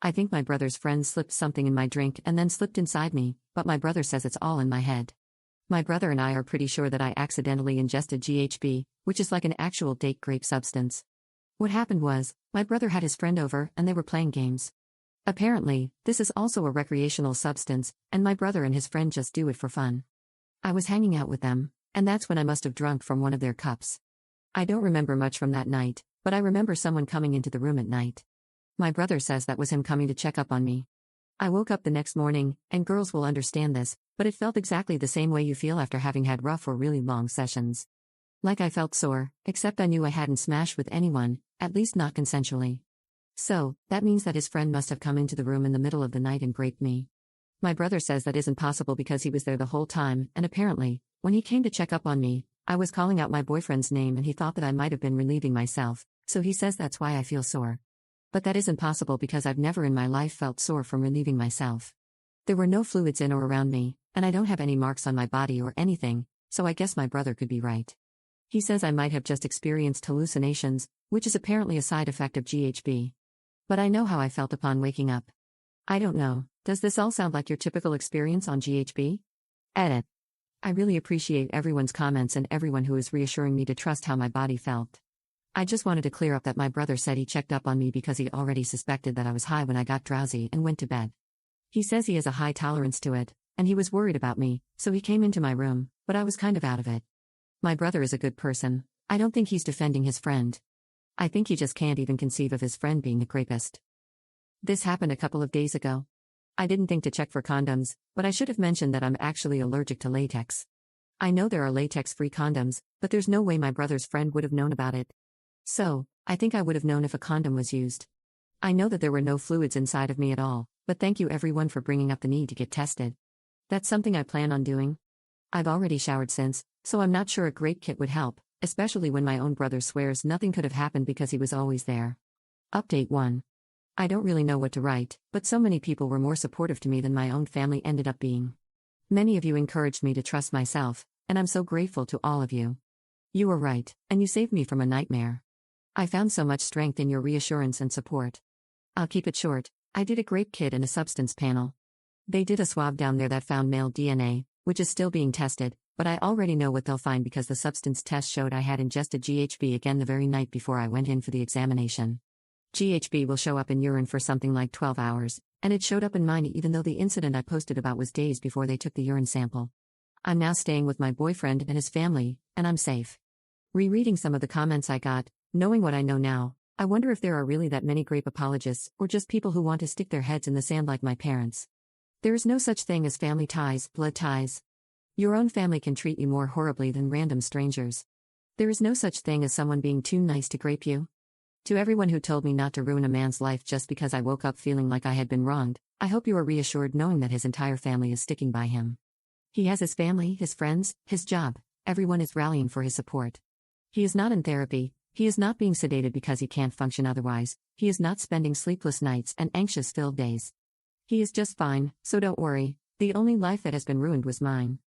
I think my brother's friend slipped something in my drink and then slipped inside me, but my brother says it's all in my head. My brother and I are pretty sure that I accidentally ingested GHB, which is like an actual date grape substance. What happened was, my brother had his friend over and they were playing games. Apparently, this is also a recreational substance, and my brother and his friend just do it for fun. I was hanging out with them, and that's when I must have drunk from one of their cups. I don't remember much from that night, but I remember someone coming into the room at night. My brother says that was him coming to check up on me. I woke up the next morning, and girls will understand this, but it felt exactly the same way you feel after having had rough or really long sessions. Like I felt sore, except I knew I hadn't smashed with anyone, at least not consensually. So, that means that his friend must have come into the room in the middle of the night and graped me. My brother says that isn't possible because he was there the whole time, and apparently, when he came to check up on me, I was calling out my boyfriend's name and he thought that I might have been relieving myself, so he says that's why I feel sore. But that isn't possible because I've never in my life felt sore from relieving myself. There were no fluids in or around me, and I don't have any marks on my body or anything, so I guess my brother could be right. He says I might have just experienced hallucinations, which is apparently a side effect of GHB. But I know how I felt upon waking up. I don't know, does this all sound like your typical experience on GHB? Edit. I really appreciate everyone's comments and everyone who is reassuring me to trust how my body felt. I just wanted to clear up that my brother said he checked up on me because he already suspected that I was high when I got drowsy and went to bed. He says he has a high tolerance to it, and he was worried about me, so he came into my room, but I was kind of out of it. My brother is a good person. I don't think he's defending his friend. I think he just can't even conceive of his friend being a rapist. This happened a couple of days ago. I didn't think to check for condoms, but I should have mentioned that I'm actually allergic to latex. I know there are latex-free condoms, but there's no way my brother's friend would have known about it. So, I think I would have known if a condom was used. I know that there were no fluids inside of me at all, but thank you everyone for bringing up the need to get tested. That's something I plan on doing. I've already showered since, so I'm not sure a grape kit would help, especially when my own brother swears nothing could have happened because he was always there. Update 1. I don't really know what to write, but so many people were more supportive to me than my own family ended up being. Many of you encouraged me to trust myself, and I'm so grateful to all of you. You were right, and you saved me from a nightmare. I found so much strength in your reassurance and support. I'll keep it short. I did a grape kit and a substance panel. They did a swab down there that found male DNA, which is still being tested, but I already know what they'll find because the substance test showed I had ingested GHB again the very night before I went in for the examination. GHB will show up in urine for something like 12 hours, and it showed up in mine even though the incident I posted about was days before they took the urine sample. I'm now staying with my boyfriend and his family, and I'm safe. Rereading some of the comments I got, knowing what I know now, I wonder if there are really that many grape apologists or just people who want to stick their heads in the sand like my parents. There is no such thing as family ties, blood ties. Your own family can treat you more horribly than random strangers. There is no such thing as someone being too nice to grape you. To everyone who told me not to ruin a man's life just because I woke up feeling like I had been wronged, I hope you are reassured knowing that his entire family is sticking by him. He has his family, his friends, his job, everyone is rallying for his support. He is not in therapy, he is not being sedated because he can't function otherwise, he is not spending sleepless nights and anxious-filled days. He is just fine, so don't worry, the only life that has been ruined was mine.